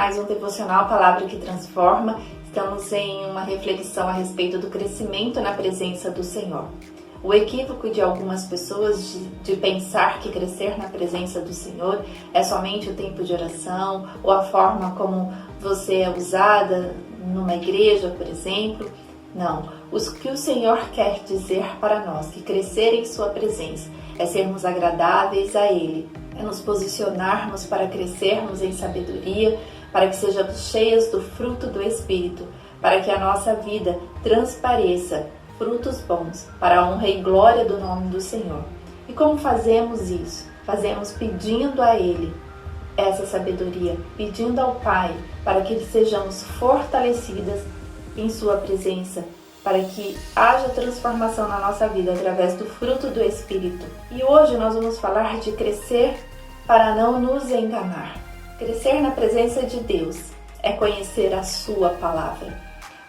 mais um devocional Palavra que Transforma. Estamos em uma reflexão a respeito do crescimento na presença do Senhor. O equívoco de algumas pessoas de pensar que crescer na presença do Senhor é somente o tempo de oração ou a forma como você é usada numa igreja, por exemplo. Não, o que o Senhor quer dizer para nós, que crescer em sua presença é sermos agradáveis a Ele, é nos posicionarmos para crescermos em sabedoria, para que sejamos cheias do fruto do Espírito, para que a nossa vida transpareça frutos bons, para a honra e glória do nome do Senhor. E como fazemos isso? Fazemos pedindo a Ele essa sabedoria, pedindo ao Pai para que sejamos fortalecidas em sua presença, para que haja transformação na nossa vida através do fruto do Espírito. E hoje nós vamos falar de crescer para não nos enganar. Crescer na presença de Deus é conhecer a sua palavra.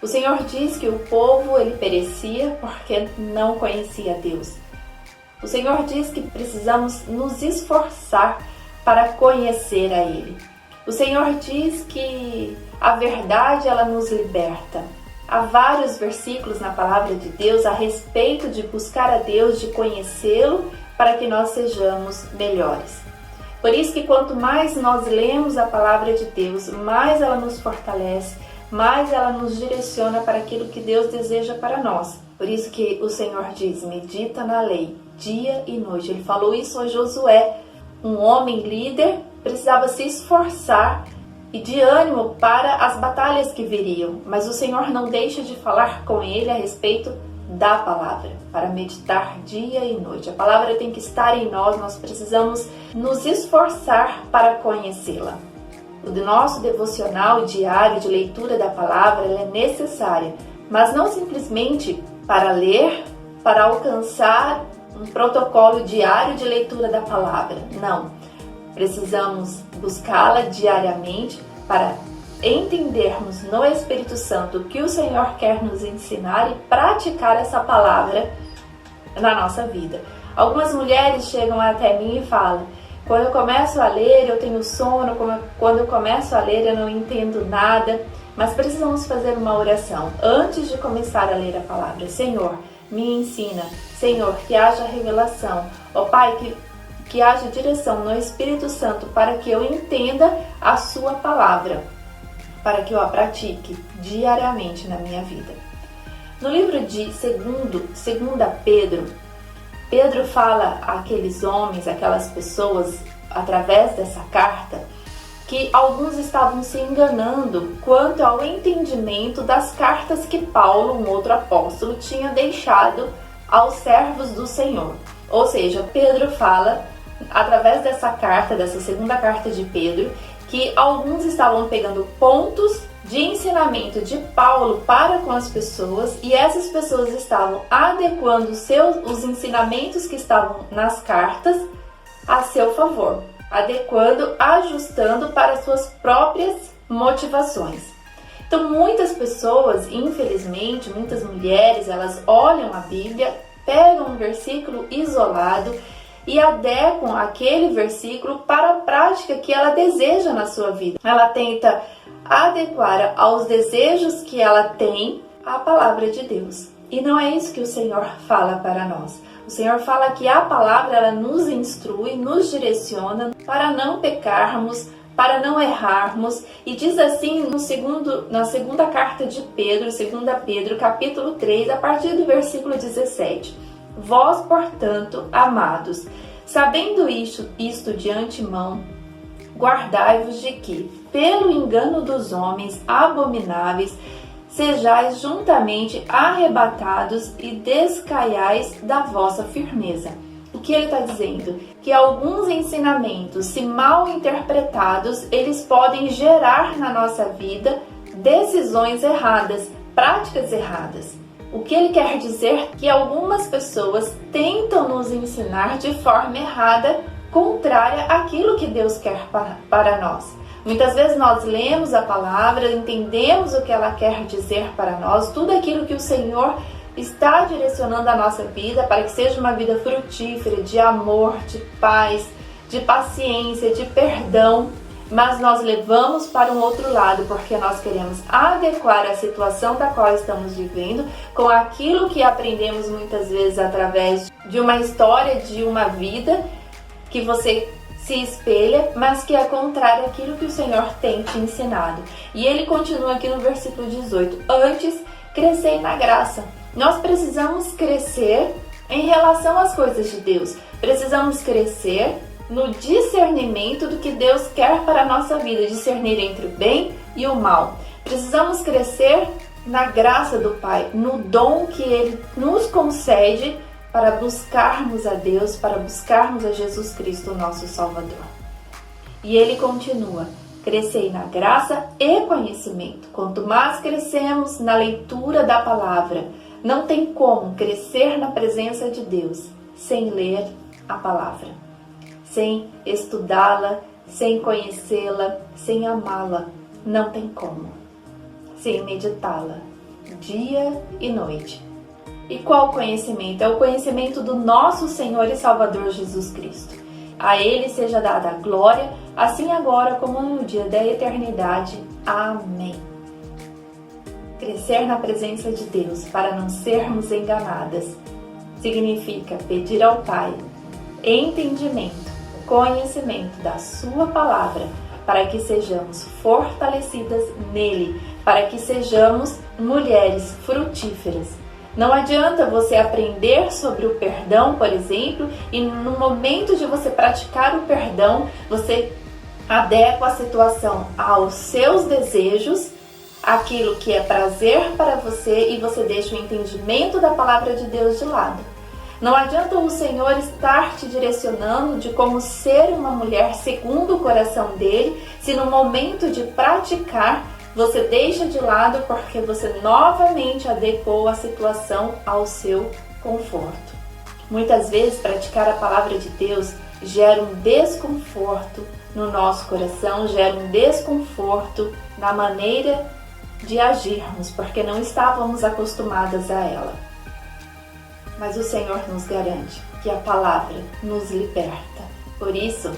O Senhor diz que o povo ele perecia porque não conhecia Deus. O Senhor diz que precisamos nos esforçar para conhecer a Ele. O Senhor diz que a verdade ela nos liberta. Há vários versículos na palavra de Deus a respeito de buscar a Deus, de conhecê-lo, para que nós sejamos melhores. Por isso que quanto mais nós lemos a palavra de Deus, mais ela nos fortalece, mais ela nos direciona para aquilo que Deus deseja para nós. Por isso que o Senhor diz, medita na lei, dia e noite. Ele falou isso a Josué, um homem líder, precisava se esforçar e de ânimo para as batalhas que viriam. Mas o Senhor não deixa de falar com ele a respeito da palavra, para meditar dia e noite. A palavra tem que estar em nós, nós precisamos nos esforçar para conhecê-la. O nosso devocional diário de leitura da palavra é necessária, mas não simplesmente para ler, para alcançar um protocolo diário de leitura da palavra. Não, precisamos buscá-la diariamente para entendermos no Espírito Santo o que o Senhor quer nos ensinar e praticar essa palavra na nossa vida. Algumas mulheres chegam até mim e falam, quando eu começo a ler eu tenho sono, quando eu começo a ler eu não entendo nada, mas precisamos fazer uma oração antes de começar a ler a palavra. Senhor, me ensina, Senhor, que haja revelação, ó Pai, que haja direção no Espírito Santo para que eu entenda a sua palavra, para que eu a pratique diariamente na minha vida. No livro de 2 Pedro, Pedro fala àqueles homens, aquelas pessoas, através dessa carta, que alguns estavam se enganando quanto ao entendimento das cartas que Paulo, um outro apóstolo, tinha deixado aos servos do Senhor. Ou seja, Pedro fala, através dessa carta, dessa segunda carta de Pedro, que alguns estavam pegando pontos de ensinamento de Paulo para com as pessoas e essas pessoas estavam adequando os ensinamentos que estavam nas cartas a seu favor, adequando, ajustando para suas próprias motivações. Então muitas pessoas, infelizmente, muitas mulheres, elas olham a Bíblia, pegam um versículo isolado e adequam aquele versículo para a prática que ela deseja na sua vida. Ela tenta adequar aos desejos que ela tem a palavra de Deus. E não é isso que o Senhor fala para nós. O Senhor fala que a palavra ela nos instrui, nos direciona para não pecarmos, para não errarmos. E diz assim na segunda carta de Pedro, 2 Pedro, capítulo 3, a partir do versículo 17. Vós, portanto, amados, sabendo isto de antemão, guardai-vos de que, pelo engano dos homens abomináveis, sejais juntamente arrebatados e descaiais da vossa firmeza. O que ele está dizendo? Que alguns ensinamentos, se mal interpretados, eles podem gerar na nossa vida decisões erradas, práticas erradas. O que ele quer dizer? Que algumas pessoas tentam nos ensinar de forma errada, contrária àquilo que Deus quer para nós. Muitas vezes nós lemos a palavra, entendemos o que ela quer dizer para nós, tudo aquilo que o Senhor está direcionando a nossa vida para que seja uma vida frutífera, de amor, de paz, de paciência, de perdão. mas nós levamos para um outro lado, porque nós queremos adequar a situação da qual estamos vivendo com aquilo que aprendemos muitas vezes através de uma história, de uma vida que você se espelha, mas que é contrário àquilo que o Senhor tem te ensinado. E ele continua aqui no versículo 18: antes, crescei na graça. Nós precisamos crescer em relação às coisas de Deus. Precisamos crescer no discernimento do que Deus quer para a nossa vida, discernir entre o bem e o mal. Precisamos crescer na graça do Pai, no dom que Ele nos concede para buscarmos a Deus, para buscarmos a Jesus Cristo, nosso Salvador. E Ele continua: crescei na graça e conhecimento. Quanto mais crescemos na leitura da palavra, não tem como crescer na presença de Deus sem ler a palavra, sem estudá-la, sem conhecê-la, sem amá-la. Não tem como. Sem meditá-la dia e noite. E qual conhecimento? É o conhecimento do nosso Senhor e Salvador Jesus Cristo. A Ele seja dada a glória, assim agora como no dia da eternidade. Amém. Crescer na presença de Deus para não sermos enganadas significa pedir ao Pai entendimento, conhecimento da Sua palavra, para que sejamos fortalecidas nele, para que sejamos mulheres frutíferas. Não adianta você aprender sobre o perdão, por exemplo, e no momento de você praticar o perdão, você adequa a situação aos seus desejos, aquilo que é prazer para você, e você deixa o entendimento da palavra de Deus de lado. Não adianta o Senhor estar te direcionando de como ser uma mulher segundo o coração dele, se no momento de praticar você deixa de lado porque você novamente adequou a situação ao seu conforto. Muitas vezes praticar a palavra de Deus gera um desconforto no nosso coração, gera um desconforto na maneira de agirmos, porque não estávamos acostumadas a ela. Mas o Senhor nos garante que a palavra nos liberta. Por isso,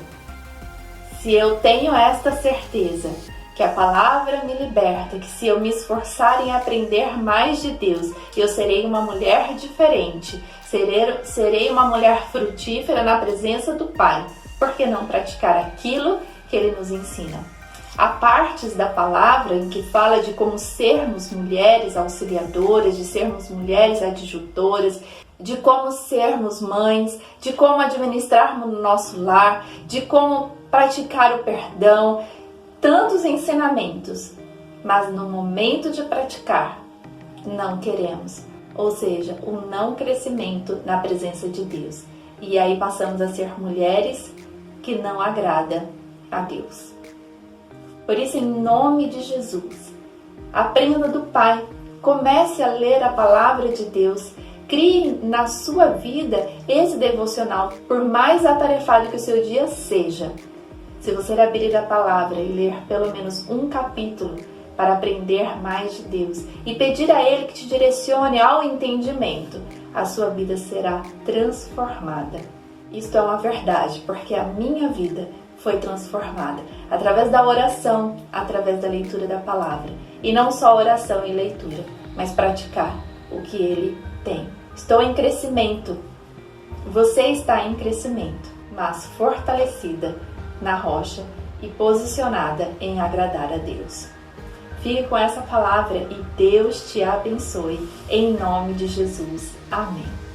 se eu tenho esta certeza que a palavra me liberta, que se eu me esforçar em aprender mais de Deus, eu serei uma mulher diferente, serei uma mulher frutífera na presença do Pai. Por que não praticar aquilo que Ele nos ensina? Há partes da palavra em que fala de como sermos mulheres auxiliadoras, de sermos mulheres adjutoras, de como sermos mães, de como administrarmos o nosso lar, de como praticar o perdão, tantos ensinamentos, mas no momento de praticar, não queremos, ou seja, o não crescimento na presença de Deus. E aí passamos a ser mulheres que não agradam a Deus. Por isso, em nome de Jesus, aprenda do Pai, comece a ler a palavra de Deus, crie na sua vida esse devocional, por mais atarefado que o seu dia seja. Se você abrir a palavra e ler pelo menos um capítulo para aprender mais de Deus e pedir a Ele que te direcione ao entendimento, a sua vida será transformada. Isto é uma verdade, porque a minha vida foi transformada através da oração, através da leitura da palavra. E não só oração e leitura, mas praticar o que Ele tem. Estou em crescimento. Você está em crescimento, mas fortalecida na rocha e posicionada em agradar a Deus. Fique com essa palavra e Deus te abençoe. Em nome de Jesus. Amém.